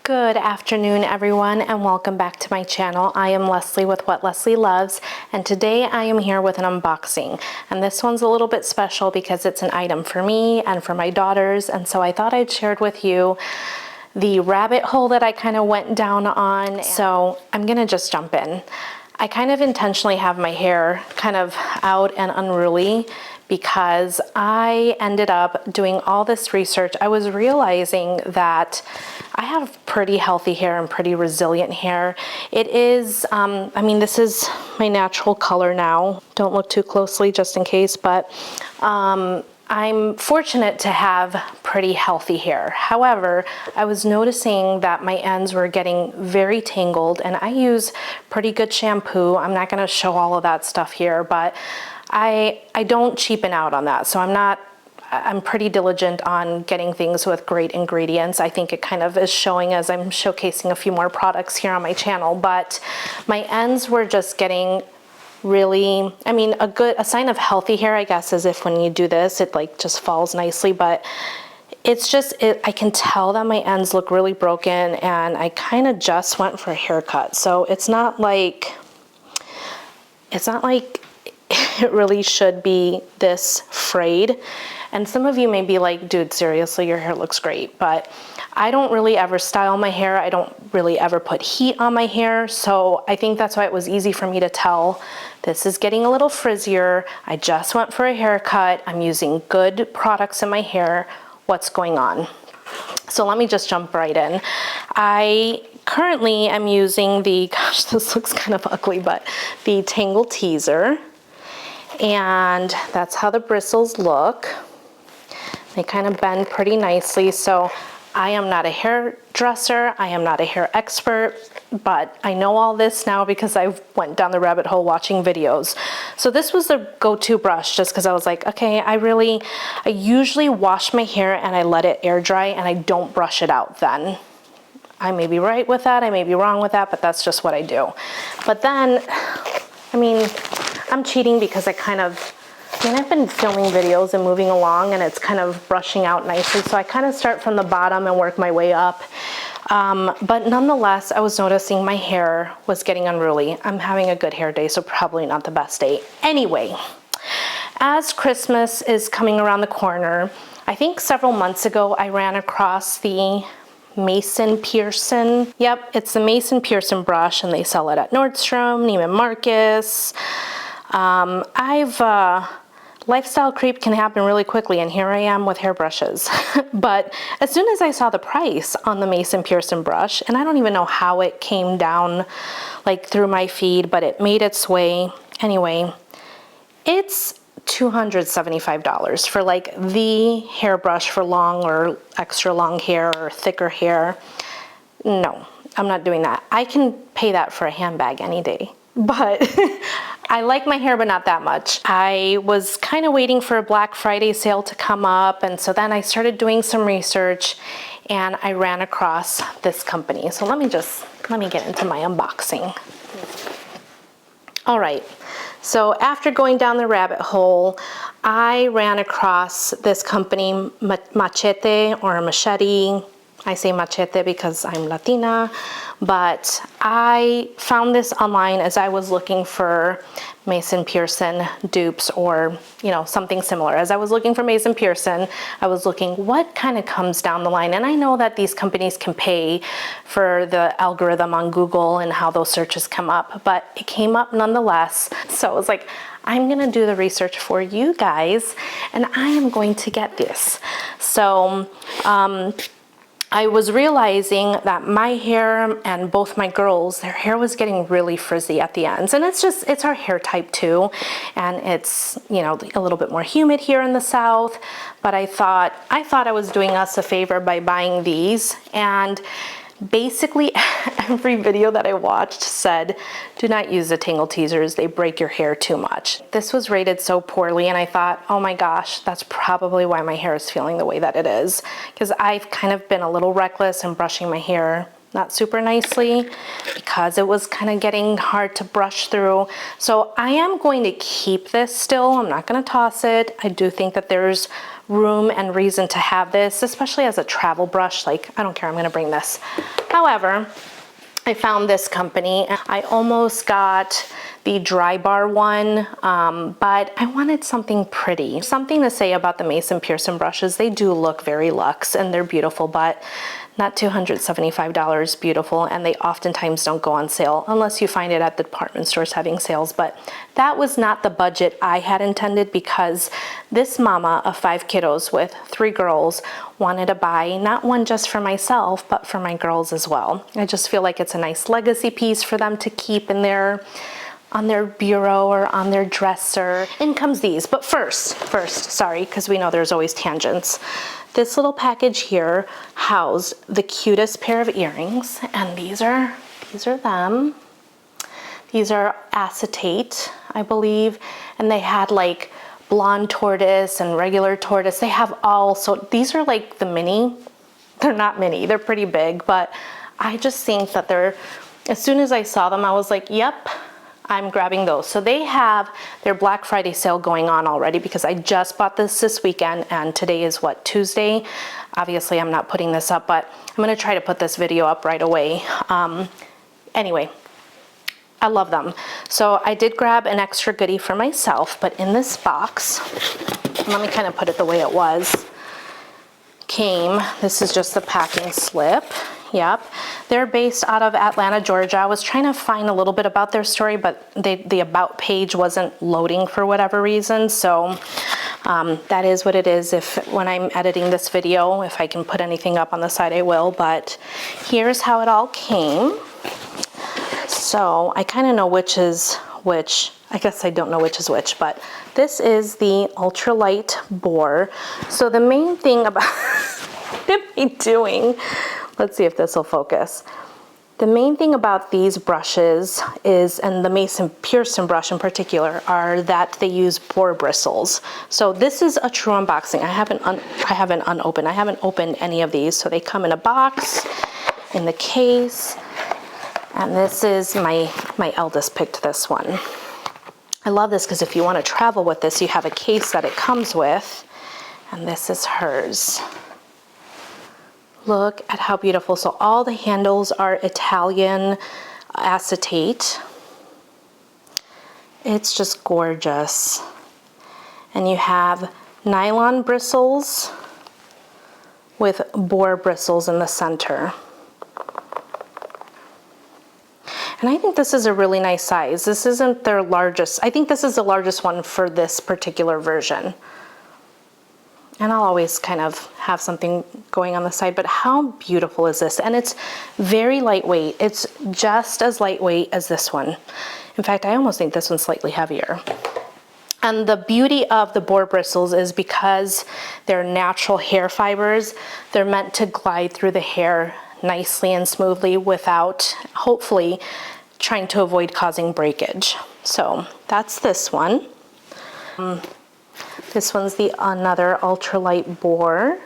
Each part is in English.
Good afternoon, everyone, and welcome back to my channel. I am Leslye with What Leslye Loves, and today I am here with an unboxing. And this one's a little bit special because it's an item for me and for my daughters, and so I thought I'd share it with you the rabbit hole that I kind of went down on. So I'm gonna just jump in. I kind of intentionally have my hair kind of out and unruly because I ended up doing all this research. I was realizing that I have pretty healthy hair and pretty resilient hair. It is, I mean, this is my natural color now. Don't look too closely just in case, but I'm fortunate to have pretty healthy hair. However, I was noticing that my ends were getting very tangled, and I use pretty good shampoo. I'm not gonna show all of that stuff here, but I don't cheapen out on that. So I'm pretty diligent on getting things with great ingredients. I think it kind of is showing as I'm showcasing a few more products here on my channel, but my ends were just getting really, I mean, a sign of healthy hair, I guess, is if when you do this, it like just falls nicely, but it's just, I can tell that my ends look really broken, and I kind of just went for a haircut. So it's not like it really should be this frayed. And some of you may be like, dude, seriously, your hair looks great. But I don't really ever style my hair. I don't really ever put heat on my hair. So I think that's why it was easy for me to tell this is getting a little frizzier. I just went for a haircut. I'm using good products in my hair. What's going on? So let me just jump right in. I currently am using the, gosh, this looks kind of ugly, but the Tangle Teaser. And that's how the bristles look. They kind of bend pretty nicely. So I am not a hairdresser, I am not a hair expert, but I know all this now because I went down the rabbit hole watching videos. So this was the go-to brush just because I was like, okay, I usually wash my hair and I let it air dry and I don't brush it out then. I may be right with that, I may be wrong with that, but that's just what I do. But then, I mean, I'm cheating because I've been filming videos and moving along, and it's kind of brushing out nicely. So I kind of start from the bottom and work my way up. But nonetheless, I was noticing my hair was getting unruly. I'm having a good hair day, so probably not the best day. Anyway, as Christmas is coming around the corner, I think several months ago, I ran across the Mason Pearson. Yep, it's the Mason Pearson brush, and they sell it at Nordstrom, Neiman Marcus. Lifestyle creep can happen really quickly, and here I am with hairbrushes. But as soon as I saw the price on the Mason Pearson brush, and I don't even know how it came down like through my feed, but it made its way. Anyway, it's $275 for like the hairbrush for long or extra long hair or thicker hair. No, I'm not doing that. I can pay that for a handbag any day. But I like my hair, but not that much. I was kind of waiting for a Black Friday sale to come up, and so then I started doing some research and I ran across this company. So let me get into my unboxing. All right, so after going down the rabbit hole, I ran across this company, Machete or Machete. I say machete because I'm Latina, but I found this online as I was looking for Mason Pearson dupes or, you know, something similar. As I was looking for Mason Pearson, I was looking what kind of comes down the line. And I know that these companies can pay for the algorithm on Google and how those searches come up, but it came up nonetheless. So I was like, I'm gonna do the research for you guys and I am going to get this. So, I was realizing that my hair and both my girls, their hair was getting really frizzy at the ends. And it's our hair type too. And it's, you know, a little bit more humid here in the South. But I thought I was doing us a favor by buying these. And basically every video that I watched said, do not use the Tangle Teasers, they break your hair too much. This was rated so poorly and I thought, oh my gosh, that's probably why my hair is feeling the way that it is. Because I've kind of been a little reckless in brushing my hair not super nicely because it was kind of getting hard to brush through. So I am going to keep this still. I'm not going to toss it. I do think that there's room and reason to have this, especially as a travel brush. Like, I don't care, I'm going to bring this. However, I found this company. I almost got the dry bar one, but I wanted something pretty. Something to say about the Mason Pearson brushes. They do look very luxe and they're beautiful, but not $275 beautiful, and they oftentimes don't go on sale unless you find it at the department stores having sales. But that was not the budget I had intended, because this mama of 5 kiddos with 3 girls wanted to buy not one just for myself, but for my girls as well. I just feel like it's a nice legacy piece for them to keep in their on their bureau or on their dresser. In comes these, but first, sorry, because we know there's always tangents. This little package here housed the cutest pair of earrings, and these are them. These are acetate, I believe, and they had like blonde tortoise and regular tortoise. They have all, so these are like the mini. They're not mini, they're pretty big, but I just think that they're, as soon as I saw them, I was like, yep, I'm grabbing those. So they have their Black Friday sale going on already, because I just bought this weekend, and today is what, Tuesday? Obviously I'm not putting this up, but I'm gonna try to put this video up right away. Anyway, I love them. So I did grab an extra goodie for myself, but in this box, let me kind of put it the way it was, came, this is just the packing slip. Yep, they're based out of Atlanta, Georgia. I was trying to find a little bit about their story, but the about page wasn't loading for whatever reason. So that is what it is. When I'm editing this video, if I can put anything up on the side, I will. But here's how it all came. So I kind of know which is which. I guess I don't know which is which, but this is the ultralight bore. So the main thing about what am I doing? Let's see if this will focus. The main thing about these brushes is, and the Mason Pearson brush in particular, are that they use boar bristles. So this is a true unboxing. I haven't unopened. I haven't opened any of these. So they come in a box, in the case, and this is my eldest picked this one. I love this because if you want to travel with this, you have a case that it comes with, and this is hers. Look at how beautiful. So all the handles are Italian acetate. It's just gorgeous. And you have nylon bristles with boar bristles in the center. And I think this is a really nice size. This isn't their largest. I think this is the largest one for this particular version. And I'll always kind of have something going on the side, but how beautiful is this? And it's very lightweight. It's just as lightweight as this one. In fact, I almost think this one's slightly heavier. And the beauty of the boar bristles is because they're natural hair fibers, they're meant to glide through the hair nicely and smoothly without, hopefully, trying to avoid causing breakage. So that's this one. This one's another ultralight bore.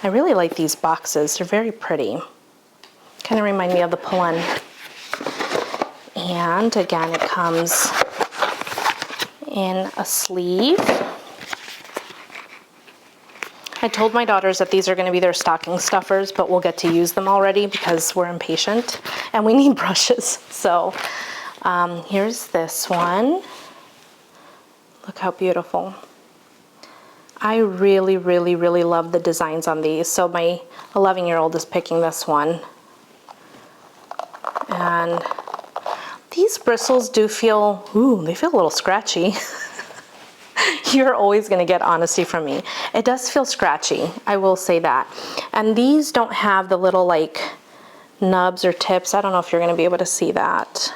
I really like these boxes. They're very pretty. Kind of remind me of the Polen. And again, it comes in a sleeve. I told my daughters that these are going to be their stocking stuffers, but we'll get to use them already because we're impatient and we need brushes. So here's this one. Look how beautiful. I really, really, really love the designs on these. So my 11-year-old is picking this one. And these bristles do feel, they feel a little scratchy. You're always gonna get honesty from me. It does feel scratchy, I will say that. And these don't have the little like nubs or tips. I don't know if you're gonna be able to see that.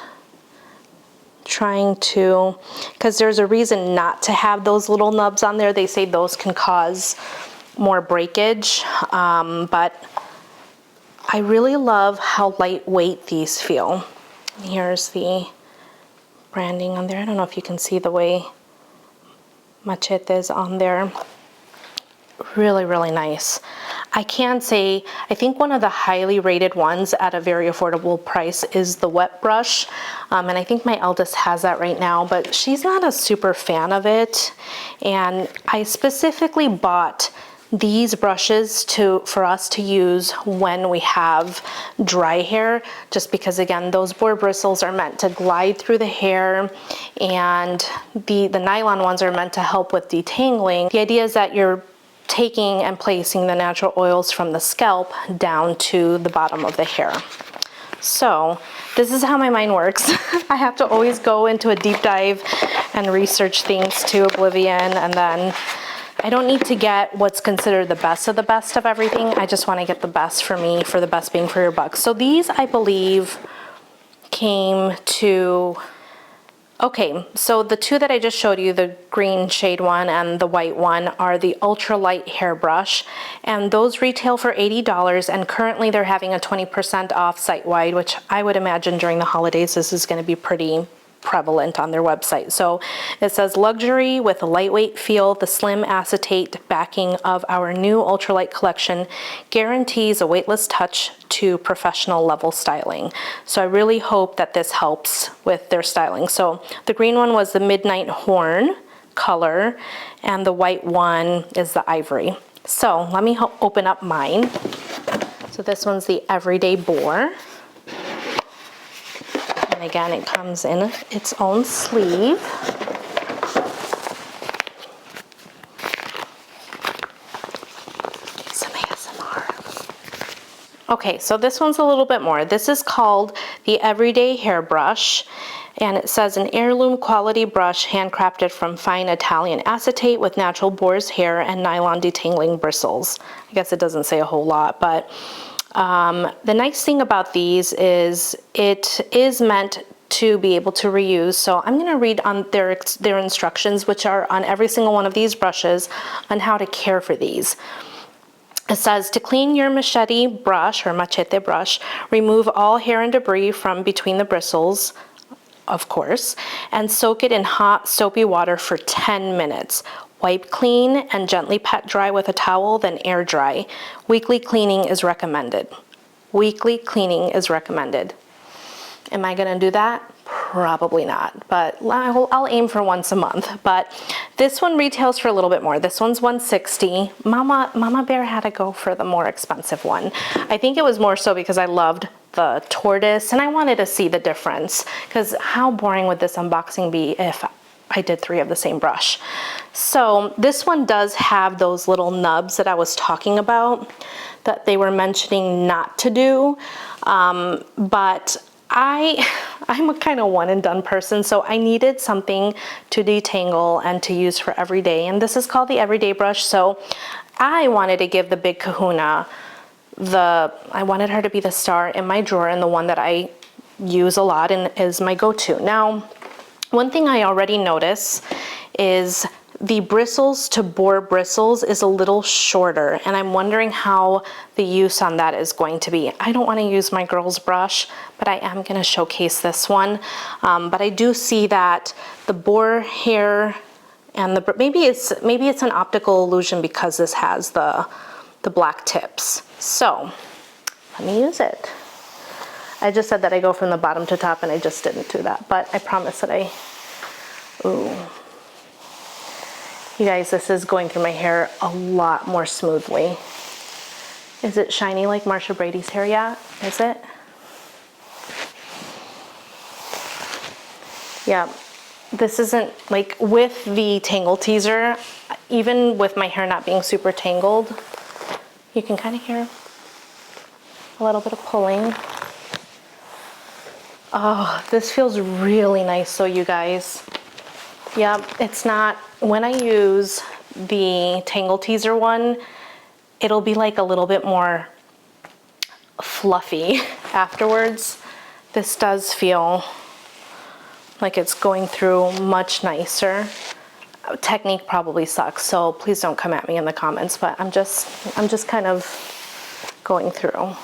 Trying to, because there's a reason not to have those little nubs on there. They say those can cause more breakage, but I really love how lightweight these feel. Here's the branding on there. I don't know if you can see the way Machete is on there. Really, really nice. I can say, I think one of the highly rated ones at a very affordable price is the wet brush. And I think my eldest has that right now, but she's not a super fan of it. And I specifically bought these brushes for us to use when we have dry hair, just because again, those boar bristles are meant to glide through the hair, and the nylon ones are meant to help with detangling. The idea is that you're taking and placing the natural oils from the scalp down to the bottom of the hair. So this is how my mind works. I have to always go into a deep dive and research things to oblivion, and then I don't need to get what's considered the best of everything. I just want to get the best for me, for the best bang for your buck. So these, I believe, came to, okay, so the two that I just showed you, the green shade one and the white one, are the ultralight hairbrush, and those retail for $80, and currently they're having a 20% off site-wide, which I would imagine during the holidays this is going to be pretty prevalent on their website. So it says, luxury with a lightweight feel, the slim acetate backing of our new ultralight collection guarantees a weightless touch to professional level styling. So I really hope that this helps with their styling. So the green one was the midnight horn color, and the white one is the ivory. So let me open up mine. So this one's the Everyday Boar. And again, it comes in its own sleeve. Some ASMR. Okay, so this one's a little bit more. This is called the Everyday Hairbrush, and it says an heirloom quality brush handcrafted from fine Italian acetate with natural boar's hair and nylon detangling bristles. I guess it doesn't say a whole lot, but the nice thing about these is it is meant to be able to reuse. So I'm going to read on their instructions, which are on every single one of these brushes, on how to care for these. It says, to clean your machete brush or machete brush, remove all hair and debris from between the bristles, of course, and soak it in hot soapy water for 10 minutes. Wipe clean and gently pat dry with a towel, then air dry. Weekly cleaning is recommended. Weekly cleaning is recommended. Am I gonna do that? Probably not, but I'll aim for once a month. But this one retails for a little bit more. This one's $160. Mama Bear had to go for the more expensive one. I think it was more so because I loved the tortoise and I wanted to see the difference, because how boring would this unboxing be if I did 3 of the same brush. So this one does have those little nubs that I was talking about that they were mentioning not to do, but I'm a kind of one and done person, so I needed something to detangle and to use for every day, and this is called the Everyday Brush. So I wanted to give the big kahuna, I wanted her to be the star in my drawer and the one that I use a lot and is my go-to. Now, one thing I already notice is the bristles to boar bristles is a little shorter, and I'm wondering how the use on that is going to be. I don't want to use my girl's brush, but I am going to showcase this one. But I do see that the boar hair and maybe it's an optical illusion because this has the black tips. So let me use it. I just said that I go from the bottom to top, and I just didn't do that, but I promise that ooh. You guys, this is going through my hair a lot more smoothly. Is it shiny like Marsha Brady's hair yet? Is it? Yeah, this isn't, like, with the tangle teaser, even with my hair not being super tangled, you can kind of hear a little bit of pulling. Oh, this feels really nice, so you guys. Yeah, it's not, when I use the Tangle Teaser one, it'll be like a little bit more fluffy afterwards. This does feel like it's going through much nicer. Technique probably sucks, so please don't come at me in the comments, but I'm just kind of going through.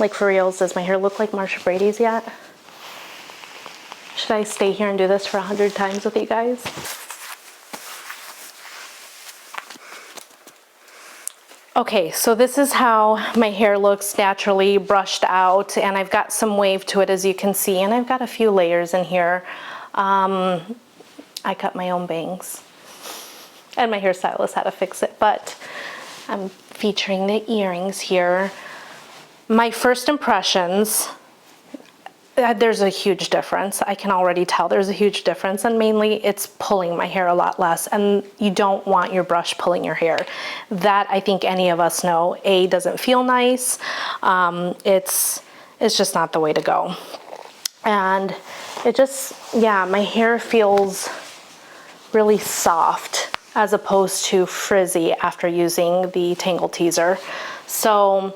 Like, for reals, does my hair look like Marsha Brady's yet? Should I stay here and do this for 100 times with you guys? Okay, so this is how my hair looks naturally brushed out, and I've got some wave to it, as you can see, and I've got a few layers in here. I cut my own bangs, and my hairstylist had to fix it, but I'm featuring the earrings here. My first impressions, there's a huge difference. I can already tell there's a huge difference, and mainly it's pulling my hair a lot less, and you don't want your brush pulling your hair. That, I think any of us know, A, doesn't feel nice. It's just not the way to go. And it just, yeah, my hair feels really soft as opposed to frizzy after using the Tangle Teaser. So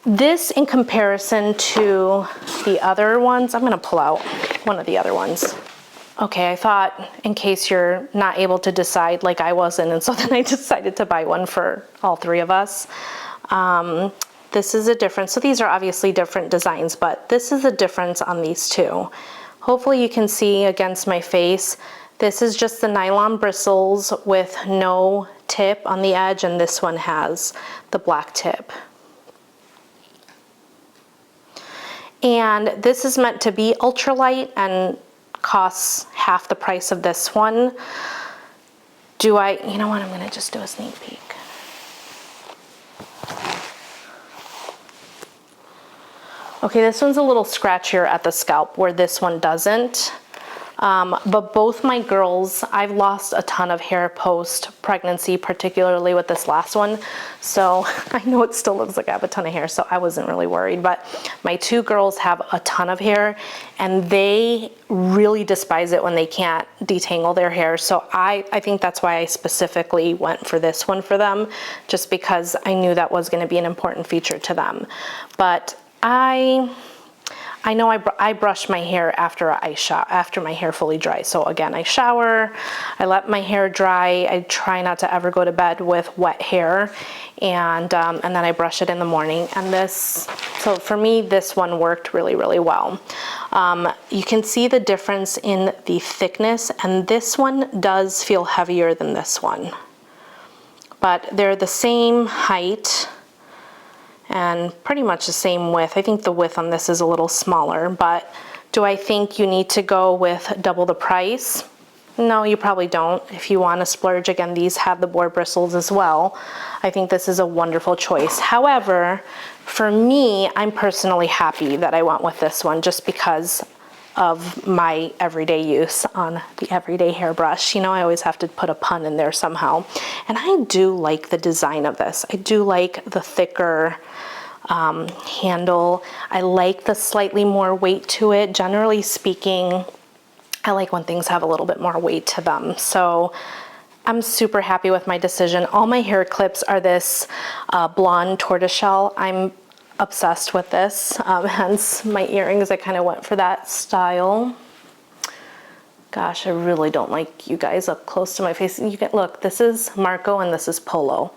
this, in comparison to the other ones, I'm gonna pull out one of the other ones. Okay, I thought in case you're not able to decide like I wasn't, and so then I decided to buy one for all three of us. This is a difference. So these are obviously different designs, but this is a difference on these two. Hopefully you can see against my face. This is just the nylon bristles with no tip on the edge, and this one has the black tip. And this is meant to be ultralight and costs half the price of this one. You know what, I'm gonna just do a sneak peek. Okay, this one's a little scratchier at the scalp where this one doesn't. But both my girls, I've lost a ton of hair post-pregnancy, particularly with this last one. So I know it still looks like I have a ton of hair, so I wasn't really worried. But my two girls have a ton of hair, and they really despise it when they can't detangle their hair. So I think that's why I specifically went for this one for them, just because I knew that was gonna be an important feature to them. But I know I brush my hair after my hair fully dries. So again, I shower, I let my hair dry. I try not to ever go to bed with wet hair, and then I brush it in the morning. And so for me, this one worked really, really well. You can see the difference in the thickness, and this one does feel heavier than this one. But they're the same height and pretty much the same width. I think the width on this is a little smaller, but do I think you need to go with double the price? No, you probably don't. If you want to splurge, again, these have the boar bristles as well. I think this is a wonderful choice. However, for me, I'm personally happy that I went with this one just because of my everyday use on the everyday hairbrush. You know, I always have to put a pun in there somehow. And I do like the design of this. I do like the thicker handle. I like the slightly more weight to it. Generally speaking, I like when things have a little bit more weight to them. So I'm super happy with my decision. All my hair clips are this blonde tortoiseshell. I'm obsessed with this, hence my earrings. I kind of went for that style. Gosh, I really don't like you guys up close to my face. You can look, this is Marco and this is Polo.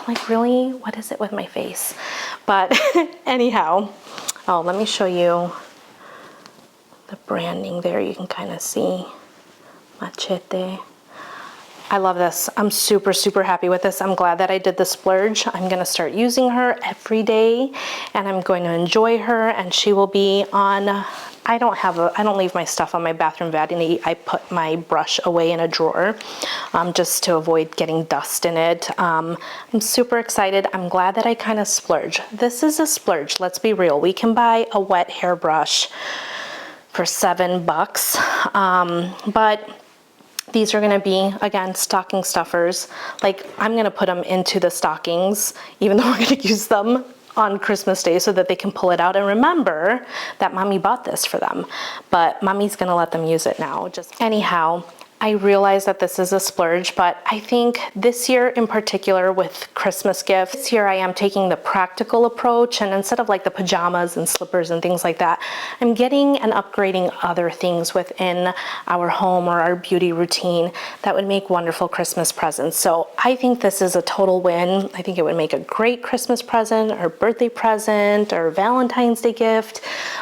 Like, really, what is it with my face? But anyhow, oh, let me show you the branding there. You can kind of see Machete. I love this. I'm super, super happy with this. I'm glad that I did the splurge. I'm gonna start using her every day, and I'm going to enjoy her, and she will be on, I don't leave my stuff on my bathroom vanity. I put my brush away in a drawer just to avoid getting dust in it. I'm super excited. I'm glad that I kind of splurge. This is a splurge, let's be real. We can buy a wet hairbrush for $7, but these are gonna be, again, stocking stuffers. Like, I'm gonna put them into the stockings, even though we're gonna use them on Christmas Day so that they can pull it out and remember that mommy bought this for them. But mommy's gonna let them use it now. Just anyhow, I realize that this is a splurge, but I think this year in particular with Christmas gifts, this year I am taking the practical approach, and instead of like the pajamas and slippers and things like that, I'm getting and upgrading other things within our home or our beauty routine that would make wonderful Christmas presents. So I think this is a total win. I think it would make a great Christmas present or birthday present or Valentine's Day gift,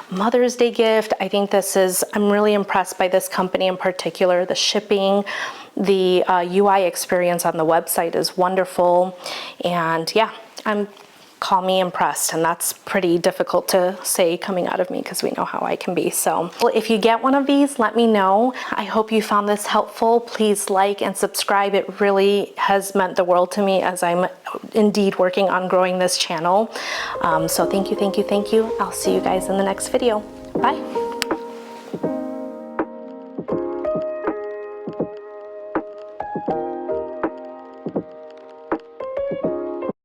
Mother's Day gift. I think I'm really impressed by this company in particular. The shipping shipping. The UI experience on the website is wonderful, and yeah, call me impressed, and that's pretty difficult to say coming out of me because we know how I can be. So if you get one of these, let me know. I hope you found this helpful. Please like and subscribe. It really has meant the world to me as I'm indeed working on growing this channel. So thank you, thank you, thank you. I'll see you guys in the next video. Bye.